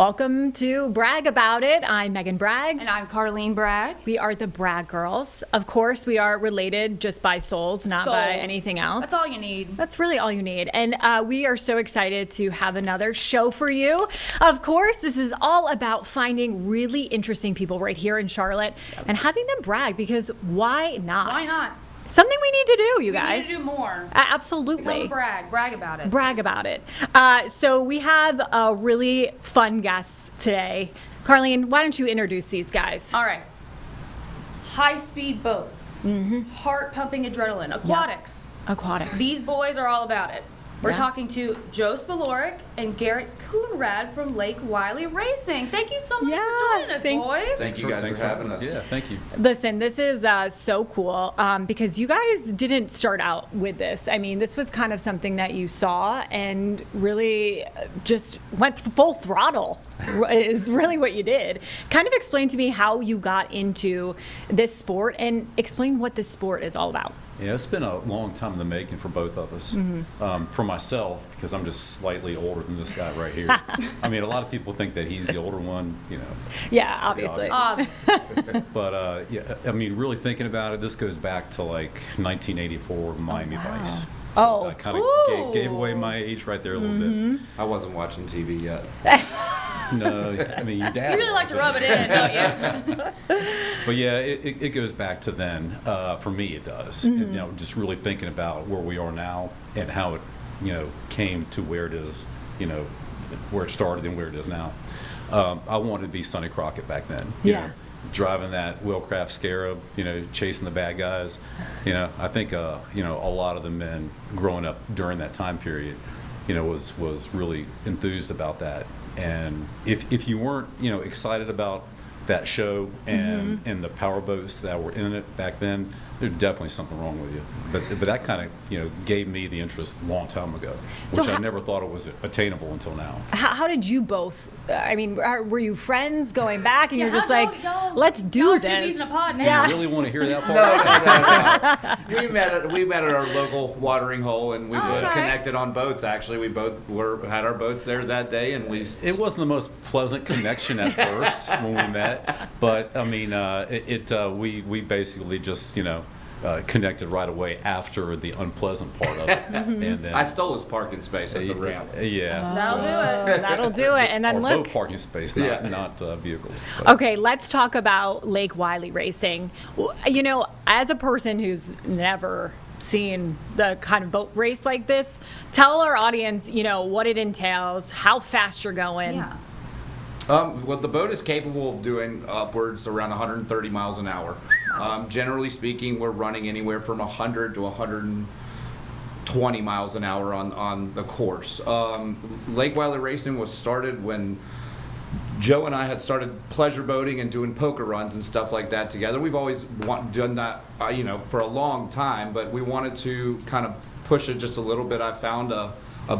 Welcome to Bragg About It. I'm Meghan Bragg. And I'm Carleen Bragg. We are the Bragg girls. Of course, we are related just by souls, not by anything else. That's all you need. That's really all you need. And we are so excited to have another show for you. Of course, this is all about finding really interesting people right here in Charlotte and having them brag, because why not? Why not? Something we need to do, you guys. We need to do more. Absolutely. Brag about it. Brag about it. So we have really fun guests today. Carleen, why don't you introduce these guys? All right. High-speed boats, heart-pumping adrenaline, aquatics. Aquatics. These boys are all about it. We're Yeah. talking to Joe Spiloric and Garrett Coonrad from Lake Wylie Racing. Thank you so much for joining us, boys. Thank you guys for having us. Yeah, thank you. Listen, this is so cool because you guys didn't start out with this. I mean, this was kind of something that you saw and really just went full throttle is really what you did. Kind of explain to me how you got into this sport and explain what this sport is all about. Yeah, it's been a long time in the making for both of us. For myself, because I'm just slightly older than this guy right here. I mean, a lot of people think that he's the older one, you know. Yeah, obviously. But yeah, I mean, really thinking about it, this goes back to like 1984 Miami Vice. So I kind of gave away my age right there a little bit. I wasn't watching TV yet. No, I mean, your dad. You really like to rub it in, don't you? But yeah, it goes back to then. For me, it does. And, you know, just really thinking about where we are now and how it, you know, came to where it is, you know, where it started and where it is now. I wanted to be Sonny Crockett back then. You know, driving that Wheelcraft Scarab, you know, chasing the bad guys. You know, I think, you know, a lot of the men growing up during that time period, you know, was really enthused about that. And if you weren't, you know, excited about that show and the powerboats that were in it back then, there's definitely something wrong with you. But that kind of, you know, gave me the interest a long time ago, which I never thought it was attainable until now. How did you both, I mean, were you friends going back and you're just like, y'all let's do two this? peas in a pod now. Do you really want to hear that part? No. We met at our local watering hole, and we connected on boats. Actually, we both had our boats there that day, and It wasn't the most pleasant connection at first when we met, but I mean, we basically just, you know, connected right away after the unpleasant part of it. And then, I stole his parking space at the ramp. Yeah. That'll do it. That'll do it. And then Or look. boat parking space, not vehicles. But. Okay, let's talk about Lake Wylie Racing. You know, as a person who's never seen the kind of boat race like this, tell our audience, you know, what it entails, how fast you're going. Yeah. Well, the boat is capable of doing upwards around 130 miles an hour. Generally speaking, we're running anywhere from 100 to 120 miles an hour on the course. Lake Wylie Racing was started when Joe and I had started pleasure boating and doing poker runs and stuff like that together. We've always done that, you know, for a long time, but we wanted to kind of push it just a little bit. I found a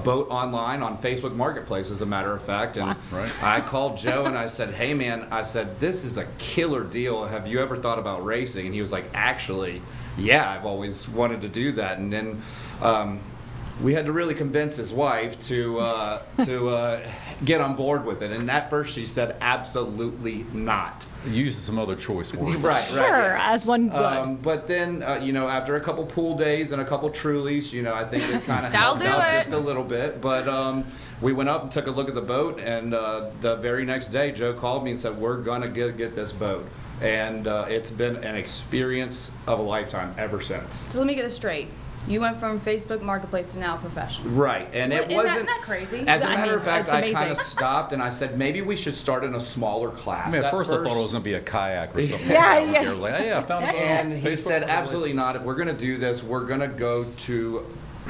boat online on Facebook Marketplace, as a matter of fact, and I called Joe and I said, hey man, I said, this is a killer deal. Have you ever thought about racing? And he was like, actually, yeah, I've always wanted to do that. And then we had to really convince his wife to get on board with it. And at first she said, absolutely not. Using some other choice words. Right. Sure, as one would. But then, you know, after a couple pool days and a couple Trulies, you know, I think it kind of helped out just a little bit. But we went up and took a look at the boat, and the very next day, Joe called me and said, we're going to get this boat. And it's been an experience of a lifetime ever since. So let me get this straight. You went from Facebook Marketplace to now professional. Right, and it wasn't. Isn't that crazy? As a matter of fact, I kind amazing. of stopped and I said maybe we should start in a smaller class. I mean, at first I thought it was going to be a kayak or something. Yeah. Like, hey, I found it. And he Facebook said, Marketplace. absolutely not. If we're going to do this, we're going to go to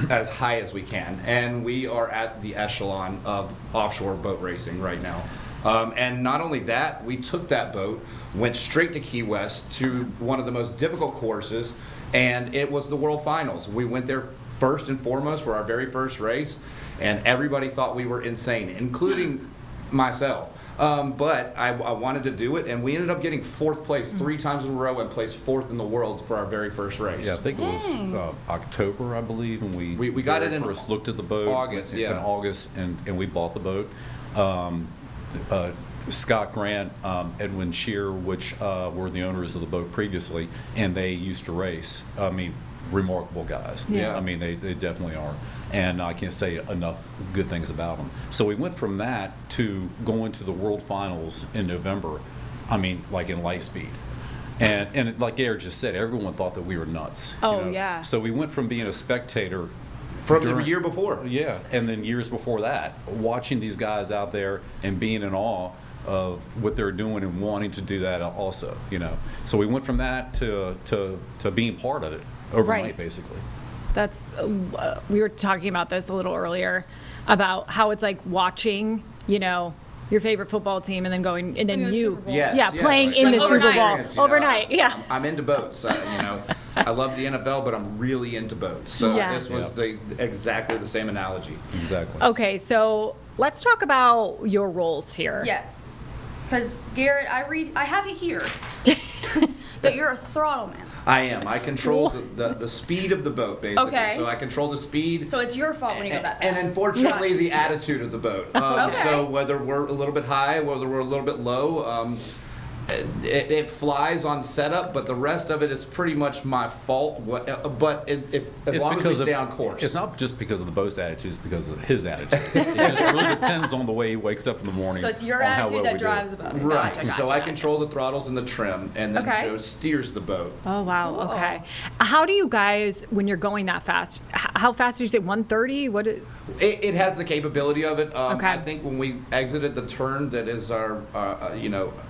as high as we can. And we are at the echelon of offshore boat racing right now. And not only that, we took that boat, went straight to Key West to one of the most difficult courses, and it was the World Finals. We went there first and foremost for our very first race, and everybody thought we were insane, including myself. But I wanted to do it, and we ended up getting fourth place 3 times in a row and placed fourth in the world for our very first race. Yeah, I think it was October, I believe, and we got it in first looked at the boat. August, in August, and we bought the boat. Scott Grant, Edwin Shear, which were the owners of the boat previously, and they used to race. I mean, remarkable guys. Yeah. I mean, they definitely are. And I can't say enough good things about them. So we went from that to going to the World Finals in November, I mean, like in light speed. And like Garrett just said, everyone thought that we were nuts. Oh, yeah. So we went from being a spectator From the year before. yeah, and then years before that, watching these guys out there and being in awe of what they're doing and wanting to do that also, So we went from that to being part of it overnight, Right. basically. That's we were talking about this a little earlier about how it's like watching, your favorite football team and then going and then Playing in the you, Super Bowl. Yes, playing yes. in the Like Super Bowl experience, overnight. Yeah. I'm into boats. I love the NFL, but I'm really into boats. So Yeah. this was exactly the same analogy. Exactly. Okay, so let's talk about your roles here. Yes. Because Garrett, I have it here that you're a throttle man. I am. I control the speed of the boat, basically. Okay. So I control the speed. So it's your fault when you go that fast. And unfortunately, the attitude of the boat. Okay. So whether we're a little bit high, whether we're a little bit low, it flies on setup, but the rest of it is pretty much my fault. But as long as we stay on course. It's not just because of the boat's attitude, it's because of his attitude. It just really depends on the way he wakes up in the morning. So it's your on how attitude well that we do. drives the boat. Right. Gotcha, So I gotcha. control the throttles and the trim, and then Okay. Joe steers the boat. Oh wow. Cool. Okay. How do you guys, when you're going that fast? How fast did you say? 130? What? It has the capability of it. Okay. I think when we exited the turn that is our,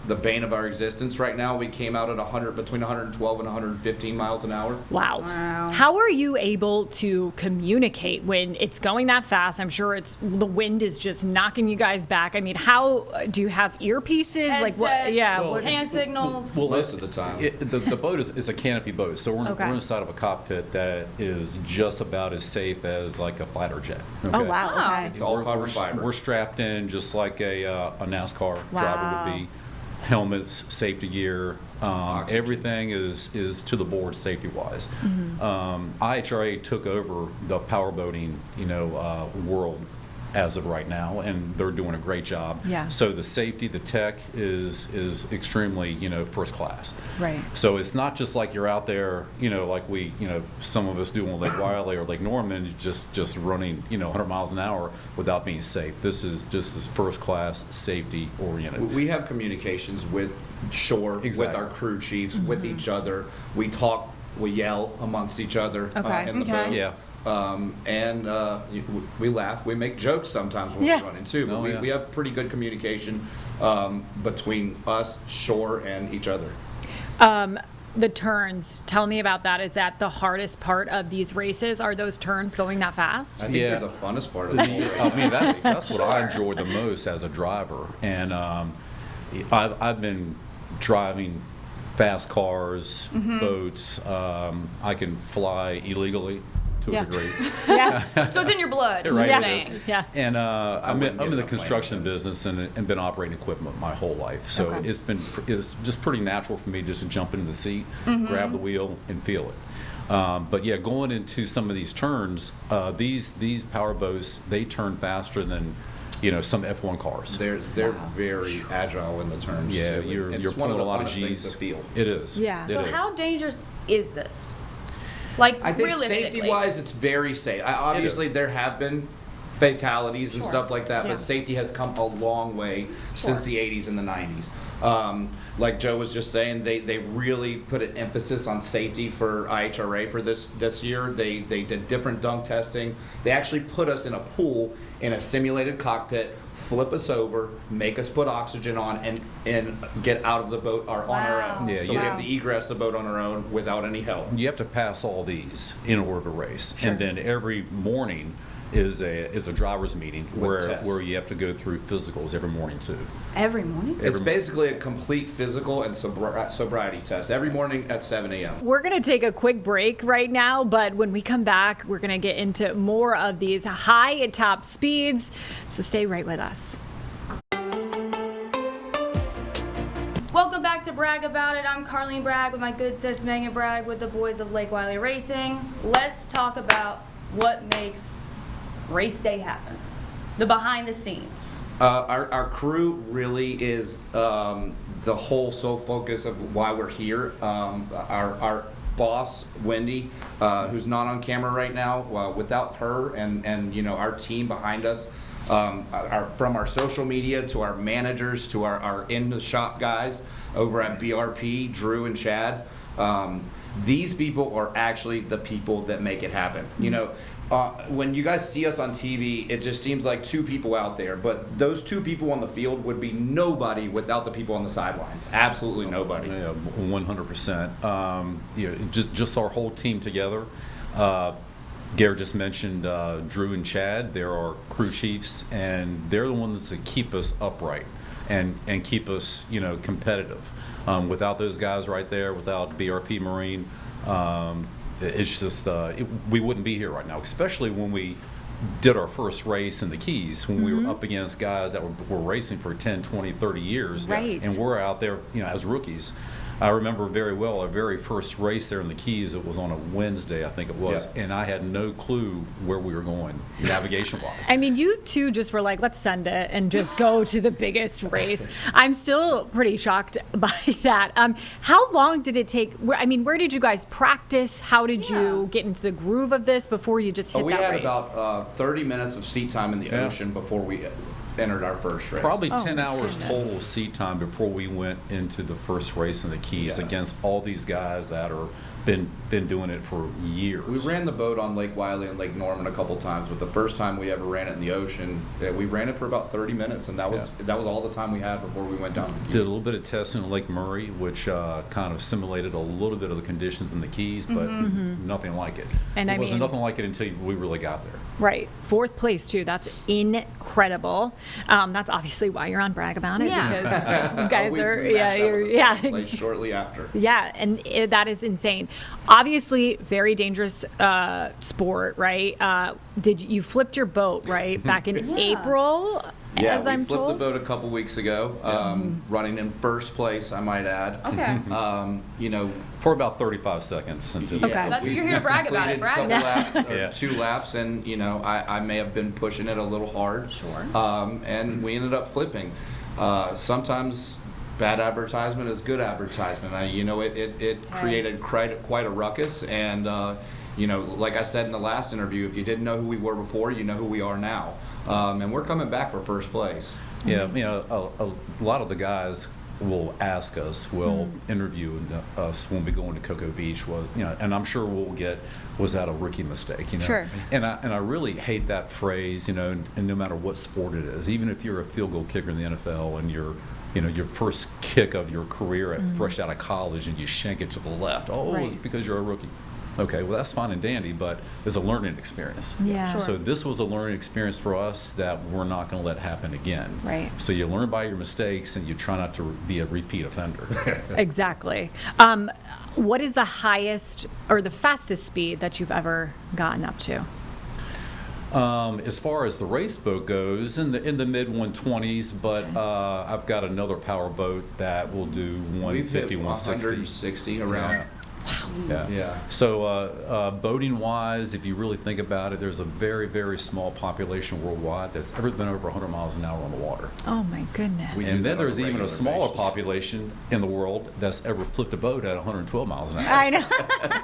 the bane of our existence right now, we came out at between 112 and 115 miles an hour. Wow. Wow. How are you able to communicate when it's going that fast? I'm sure the wind is just knocking you guys back. I mean, how do you have earpieces? Headsets, What? hand signals. Well, Most of the time. The boat is a canopy boat, so we're Okay. inside of a cockpit that is just about as safe as like a fighter jet. Oh okay? wow. Wow. Okay. It's all carbon fiber. We're strapped in just like a NASCAR driver Wow. would be. Helmets, safety gear, Oxygen. everything is to the board safety-wise. Mm-hmm. IHRA took over the powerboating, world as of right now, and they're doing a great job. Yeah. So the safety, the tech is extremely, first class. Right. So it's not just like you're out there, like we, some of us do on Lake Wylie or Lake Norman, just running, 100 miles an hour without being safe. This is just this first class, safety oriented. We have communications with shore, Exactly. with our crew chiefs, with each other. We talk, we yell amongst each other Okay. in the Okay. boat. Yeah. We laugh, we make jokes sometimes when Yeah. we're running too, but Oh, yeah. we have pretty good communication between us, shore, and each other. The turns. Tell me about that. Is that the hardest part of these races? Are those turns going that fast? I think Yeah. they're the funnest part of the whole race. I mean, that's what I enjoy the most as a driver. And I've been driving fast cars, boats. I can fly illegally to Yeah. a degree. Yeah. So it's in your blood. is Right, what Yeah. you're it is. saying. Yeah. And I'm wouldn't in give the up playing construction with it. business and been operating equipment my whole life. So Okay. it's just pretty natural for me just to jump into the seat, grab the wheel, and feel it. But yeah, going into some of these turns, these power boats, they turn faster than some F1 cars. They're very agile in the turns. Yeah, too. you're It's one pulling of a the lot of funnest things G's. to feel. It is. Yeah. It So is. how dangerous is this? Like, I think realistically. safety-wise, it's very safe. Obviously, is. there have been fatalities and Sure. stuff like that, Yeah. but safety has come a long way since the 80s and the 90s. Like Joe was just saying, they really put an emphasis on safety for IHRA for this year. They did different dunk testing. They actually put us in a pool in a simulated cockpit, flip us over, make us put oxygen on, and get out of the boat on our Wow. own. Yeah, So you- we have to egress the boat on our own without any help. You have to pass all these in order to race. Sure. And then every morning is a driver's meeting With tests. where you have to go through physicals every morning too. Every morning? It's basically a complete physical and sobriety test every morning at 7 a.m. We're going to take a quick break right now, but when we come back, we're going to get into more of these high top speeds. So stay right with us. Welcome back to Bragg About It. I'm Carleen Bragg with my good sis Meghan Bragg with the boys of Lake Wylie Racing. Let's talk about what makes race day happen. the behind the scenes? Our crew really is the whole sole focus of why we're here. Our boss, Wendy, who's not on camera right now, without her and you know, our team behind us, from our social media to our managers to our in the shop guys over at BRP, Drew and Chad, these people are actually the people that make it happen. You know, when you guys see us on TV, it just seems like two people out there, but those two people on the field would be nobody without the people on the sidelines. Absolutely nobody. Yeah, 100%. You know, just our whole team together. Garrett just mentioned Drew and Chad. They're our crew chiefs, and they're the ones that keep us upright and keep us, you know, competitive. Without those guys right there, without BRP Marine, it's just we wouldn't be here right now, especially when we did our first race in the Keys, when we were up against guys that were racing for 10, 20, 30 years. Right. And we're out there, you know, as rookies. I remember very well our very first race there in the Keys. It was on a Wednesday, I think it was, and I had no clue where we were going navigation-wise. I mean, you two just were like, let's send it and just go to the biggest race. I'm still pretty shocked by that. How long did it take? I mean, where did you guys practice? How did you get into the groove of this before you just hit that race? We had about 30 minutes of seat time in the ocean before we entered our first race. Probably 10 hours total seat time before we went into the first race in the Keys against all these guys that are been doing it for years. We ran the boat on Lake Wylie and Lake Norman a couple times, but the first time we ever ran it in the ocean, we ran it for about 30 minutes, and that was all the time we had before we went down to the Keys. Did a little bit of testing in Lake Murray, which kind of simulated a little bit of the conditions in the Keys, but nothing like it. And it I wasn't mean, nothing like it until we really got there. Right. 4th place, too. That's incredible. That's obviously why you're on Bragg About It, because you guys are, like shortly after. Yeah, and that is insane. Obviously, very dangerous sport, right? Did you flipped your boat, right, back in April? Yeah, as I'm we flipped told? the boat a couple weeks ago, running in first place, I might add. Okay. You know, For about 35 seconds. Until Okay. That's what you're here to brag about it. Brag about it. Laps, 2 laps, and you know, I may have been pushing it a little hard. Sure. And we ended up flipping. Sometimes bad advertisement is good advertisement. You know, it created quite a ruckus, and you know, like I said in the last interview, if you didn't know who we were before, you know who we are now. And we're coming back for first place. Yeah, you know, a lot of the guys will ask us, will interview us when we go into Cocoa Beach, you know, and I'm sure we'll get, was that a rookie mistake, you know? Sure. And I really hate that phrase, you know, and no matter what sport it is, even if you're a field goal kicker in the NFL and you're, you know, your first kick of your career fresh out of college and you shank it to the left, it's because you're a rookie. Okay, well, that's fine and dandy, but it's a learning experience. Yeah. Sure. So this was a learning experience for us that we're not going to let happen again. Right. So you learn by your mistakes and you try not to be a repeat offender. Exactly. What is the highest or the fastest speed that you've ever gotten up to? As far as the race boat goes, in the mid 120s, but I've got another power boat that will do 150, 160. 160 around. Yeah. So boating wise, if you really think about it, there's a very, very small population worldwide that's ever been over 100 miles an hour on the water. Oh my goodness. And then there's even a smaller population in the world that's ever flipped a boat at 112 miles an hour. I know.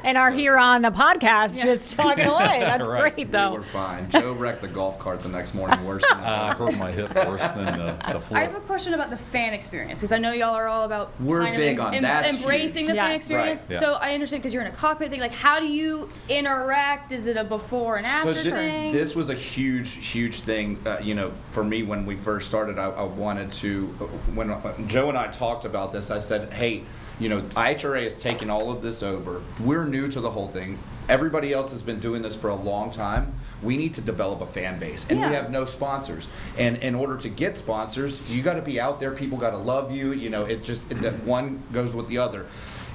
And are here on the podcast just talking away. That's Right. great, though. We were fine. Joe wrecked the golf cart the next morning worse than I hurt my hip worse than the flip. I have a question about the fan experience, because I know y'all are all about We're kind of big on that. embracing the fan experience. Right. Yeah. So I understand, because you're in a cockpit thing. Like, how do you interact? Is it a before and after thing? This was a huge thing. You know, for me when we first started, I wanted to. When Joe and I talked about this, I said, hey, you know, IHRA is taking all of this over. We're new to the whole thing. Everybody else has been doing this for a long time. We need to develop a fan base, and we have no sponsors. And in order to get sponsors, you got to be out there. People got to love you. You know, that one goes with the other.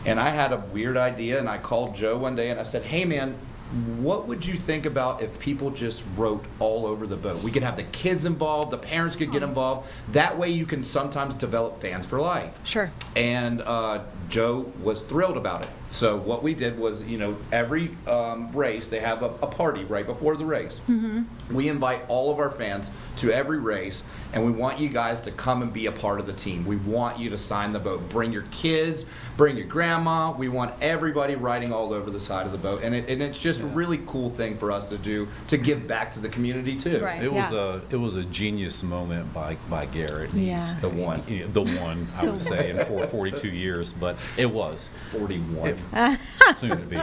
And I had a weird idea, and I called Joe one day, and I said, hey, man, what would you think about if people just wrote all over the boat? We could have the kids involved, the parents could get involved. That way you can sometimes develop fans for life. Sure. And Joe was thrilled about it. So what we did was, every race, they have a party right before the race. We invite all of our fans to every race, and we want you guys to come and be a part of the team. We want you to sign the boat. Bring your kids, bring your grandma. We want everybody riding all over the side of the boat. And it's just a really cool thing for us to do, to give back to the community too. Right. It was a genius moment by Garrett. Yeah. The one I would say in 42 years, but it was 41. soon to be.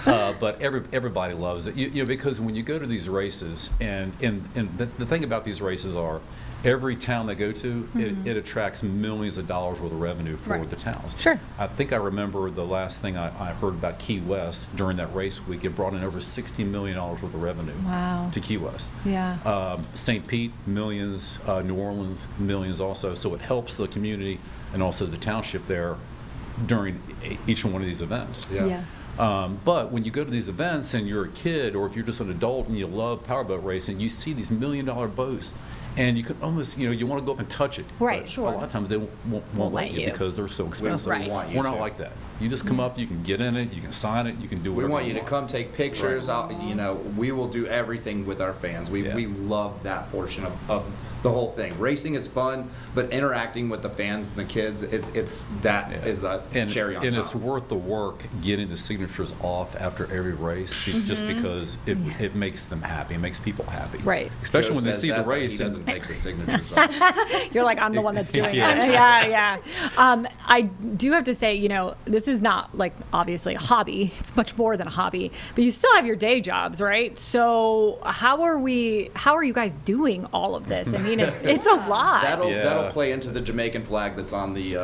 But everybody loves it, because when you go to these races, and the thing about these races are, every town they go to, it attracts millions of dollars worth of revenue for the towns. Sure. I think I remember the last thing I heard about Key West during that race week. It brought in over $60 million worth of revenue. Wow. To Key West. Yeah. St. Pete, millions. New Orleans, millions also. So it helps the community and also the township there during each one of these events. Yeah. But when you go to these events and you're a kid, or if you're just an adult and you love powerboat racing, you see these $1 million boats, and you can almost, you want to go up and touch it. Right, But sure. a lot of times they won't let you because they're so expensive. Right. want you We're not to. like that. You just come up, you can get in it, you can sign it, you can do We whatever want you to come take pictures. We will do everything with our fans. We love that portion of the whole thing. Racing is fun, but interacting with the fans and the kids, is a cherry on top. And it's worth the work getting the signatures off after every race, just because it makes them happy. It makes people happy. Right. Especially Joe when they says see the that, but race. he doesn't take the signatures off. You're like, I'm the one that's doing Yeah. it. Yeah. I do have to say, this is not like obviously a hobby. It's much more than a hobby, but you still have your day jobs, right? So how are you guys doing all of this? I mean, it's a lot. That'll play into the Jamaican flag that's on the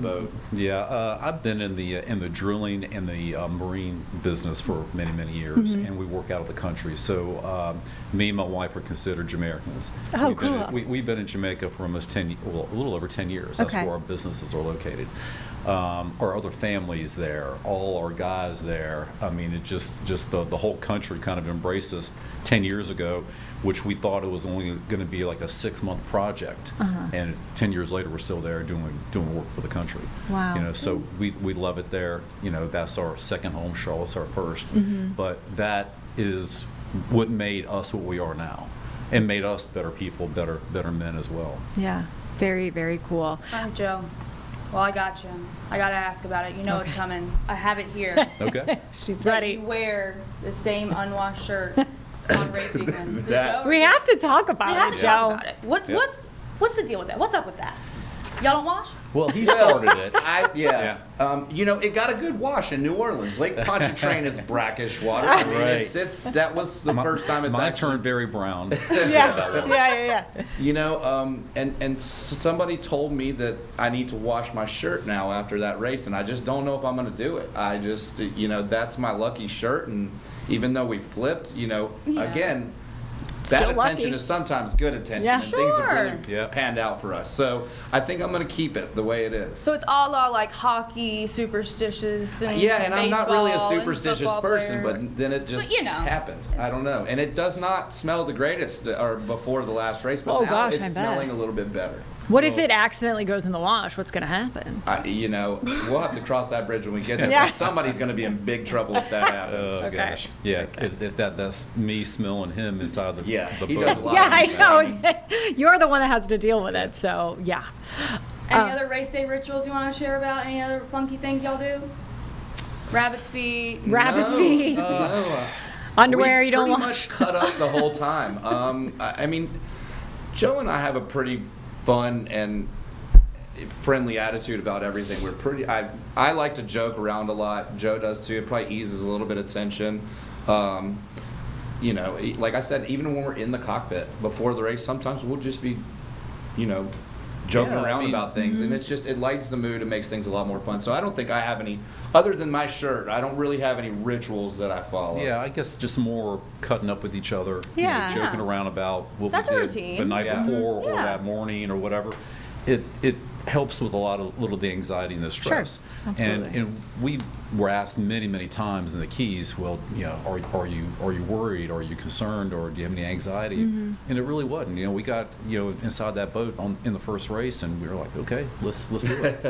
boat. Yeah, I've been in the drilling and the marine business for many years, and we work out of the country. So me and my wife are considered Jamaicans. Oh, cool. We've been in Jamaica for almost a little over 10 years. That's Okay. where our businesses are located. Our other families there, all our guys there. I mean, it just the whole country kind of embraced us 10 years ago, which we thought it was only going to be like a 6-month project, and 10 years later we're still there doing work for the country. Wow. So we love it there. That's our second home. Charlotte's our first, but that is what made us what we are now, and made us better people, better men as well. Yeah. Very, very cool. All right, Joe. Well, I got you. I got to ask about it. You know it's coming. I have it here. Okay. She's That ready. you wear the same unwashed shirt on race weekend. Is it Joe? We have to talk about We have it, to Joe. talk about it. Yeah. What's the deal with that? What's up with that? Y'all don't wash? Well, he started it. It got a good wash in New Orleans. Lake Pontchartrain is brackish water. Right. That was the first time it's Mine actually turned very brown. Yeah. and somebody told me that I need to wash my shirt now after that race, and I just don't know if I'm going to do it. I just, that's my lucky shirt, and even though we flipped, again, Still bad attention lucky. is sometimes good attention, Yeah. and things have really Yeah. panned out for us. So I think I'm going to keep it the way it is. So it's all our like hockey superstitious and And I'm not really a baseball and superstitious football person, players. but then it just But, happened. I don't know. And it does not smell the greatest or before the last race, but Oh, now gosh, I it's bet. smelling a little bit better. What if it accidentally goes in the wash? What's going to happen? We'll have to cross that bridge when we get there. Yeah. But somebody's going to be in big trouble if that happens. Oh, Okay. gosh. Yeah, that's me smelling him inside the Yeah, the he boat. does a lot. Yeah, I know. You're the one that has to deal with it, so yeah. Any other race day rituals you want to share about? Any other funky things y'all do? Rabbit's feet. Rabbit's feet, No. underwear We you don't pretty wash. much cut up the whole time. I mean, Joe and I have a pretty fun and friendly attitude about everything. We're pretty. I like to joke around a lot. Joe does too. It probably eases a little bit of tension. Like I said, even when we're in the cockpit before the race, sometimes we'll just be, joking Yeah, I around mean- about things, and it lightens the mood and makes things a lot more fun. So I don't think I have any, other than my shirt, I don't really have any rituals that I follow. Yeah, I guess just more cutting up with each other, Yeah. joking around about what That's we a did routine. the night Yeah. before or Yeah. that morning or whatever. It helps with a little of the anxiety and the stress. absolutely. And we were asked many times in the Keys, well, are you worried? Are you concerned? Or do you have any anxiety? And it really wasn't. We got inside that boat in the first race, and we were like, okay, let's do it.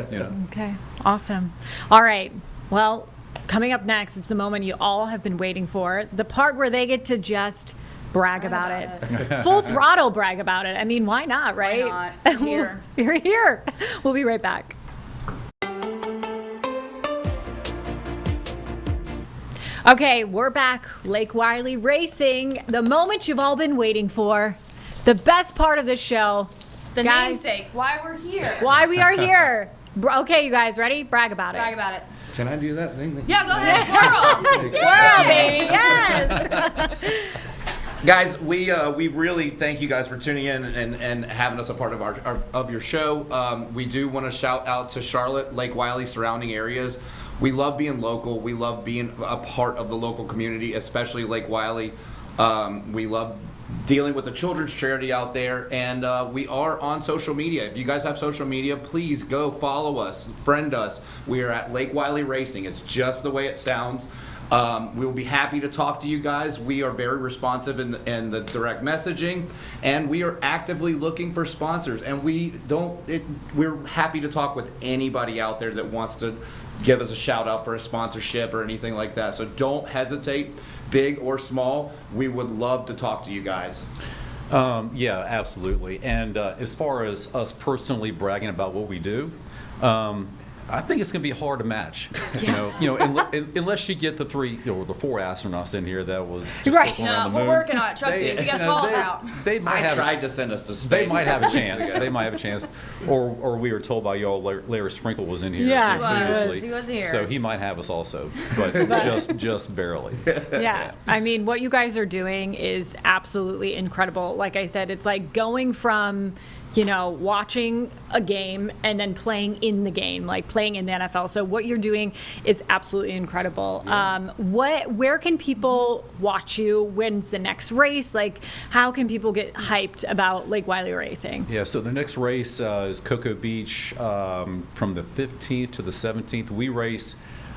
Okay, awesome. All right, well, coming up next, it's the moment you all have been waiting for, the part where they get to just brag about it. Full throttle brag about it. I mean, why not, right? Why not? Here. You're here. We'll be right back. Okay, we're back. Lake Wylie Racing. The moment you've all been waiting for. The best part of the show. The Guys, namesake. Why we're here. why we are here. Okay, you guys, ready? Brag about it. Brag about it. Can I do that thing? Yeah, go ahead. Squirrel. Wow, baby, yes. Guys, we really thank you guys for tuning in and having us a part of of your show. We do want to shout out to Charlotte, Lake Wylie, surrounding areas. We love being local. We love being a part of the local community, especially Lake Wylie. We love dealing with the children's charity out there, and we are on social media. If you guys have social media, please go follow us, friend us. We are at Lake Wylie Racing. It's just the way it sounds. We'll be happy to talk to you guys. We are very responsive in the direct messaging, and we are actively looking for sponsors. And we're happy to talk with anybody out there that wants to give us a shout out for a sponsorship or anything like that. So don't hesitate, big or small. We would love to talk to you guys. Yeah, absolutely. And as far as us personally bragging about what we do, I think it's going to be hard to match. Unless you get the the 4 astronauts in here that was just Right. circling around the We're moon. working on it. Trust me. We got calls out. They might I have. tried to send us to space. They might have a chance. They might have a chance. Or we were told by y'all Larry Sprinkle was in here Yeah, previously. he was here. So he might have us also, but just barely. Yeah, I mean, what you guys are doing is absolutely incredible. Like I said, it's like going from, watching a game and then playing in the game, like playing in the NFL. So what you're doing is absolutely incredible. Yeah. Where can people watch you? When's the next race? Like, how can people get hyped about Lake Wylie Racing? Yeah, so the next race is Cocoa Beach from the 15th to the 17th. We race,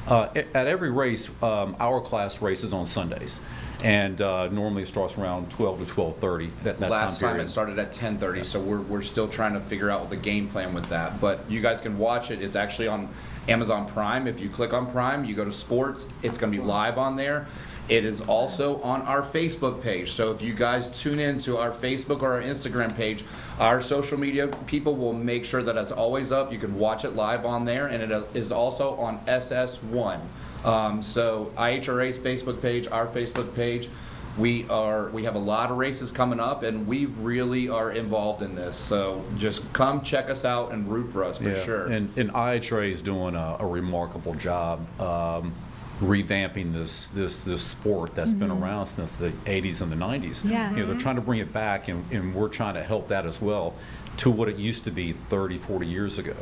at every race, our class races on Sundays. And normally it starts around 12 to 12:30. That Last time time period. it started at 10:30, so we're still trying to figure out the game plan with that. But you guys can watch it. It's actually on Amazon Prime. If you click on Prime, you go to sports. It's going to be live on there. It is also on our Facebook page. So if you guys tune in to our Facebook or our Instagram page, our social media people will make sure that it's always up. You can watch it live on there, and it is also on SS1. So IHRA's Facebook page, our Facebook page, we have a lot of races coming up, and we really are involved in this. So just come check us out and root for us for sure. And IHRA is doing a remarkable job revamping this sport that's been around since the 80s and the 90s. Yeah. They're trying to bring it back, and we're trying to help that as well, to what it used to be 30, 40 years ago.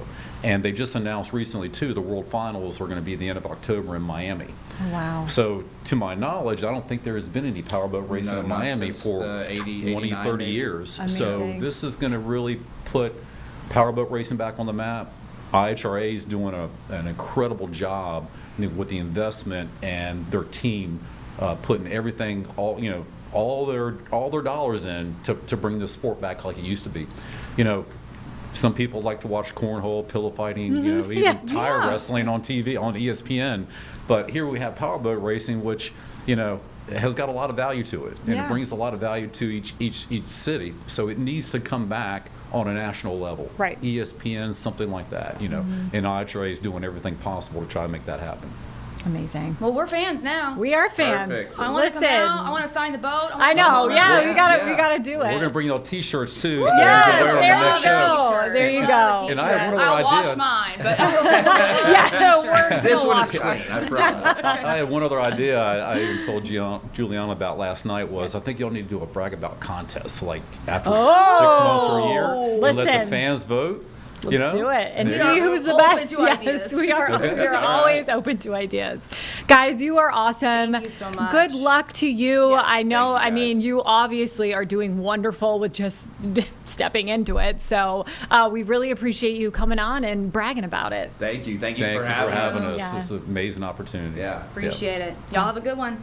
And they just announced recently, too, the World Finals are going to be the end of October in Miami. Wow. So, to my knowledge, I don't think there has been any powerboat racing No, in not Miami since, for 80, 20, 89 30 maybe. years. So, Amazing. this is going to really put powerboat racing back on the map. IHRA is doing an incredible job with the investment, and their team putting everything, all their dollars in to bring this sport back like it used to be. Some people like to watch cornhole, pillow fighting, even tire wrestling on TV, on ESPN. But here we have powerboat racing, which, has got a lot of value to it. And it brings a lot of value to each city. So it needs to come back on a national level. Right. ESPN, something like that, And IHRA is doing everything possible to try to make that happen. Amazing. Well, we're fans now. We are fans. Perfect. I want to Listen. come out. I want to sign the boat. I know. Yeah, we Yeah. gotta do it. We're going to bring y'all T-shirts, too, so Yes, you can wear them there on the next you go. show. T-shirt. There you Love go. the And I have t-shirt. one other I'll idea. wash mine, but Yeah, we're This gonna one watch is clean, I promise. I had one other idea I even told Juliana about last night was I think y'all need to do a Bragg About contest, like after 6 months or a year, and let Listen. the fans vote. Let's do it and We see are who's the open best. to Yes, ideas. we are always open to ideas. Guys, you are awesome. Thank you so much. Good luck to you. Yes, I know, thank you, I mean, guys. you obviously are doing wonderful with just stepping into it. So we really appreciate you coming on and bragging about it. Thank you. Thank Thank you you for having us. us. Yeah. This is an amazing opportunity. Yeah. appreciate it. Y'all have a good one.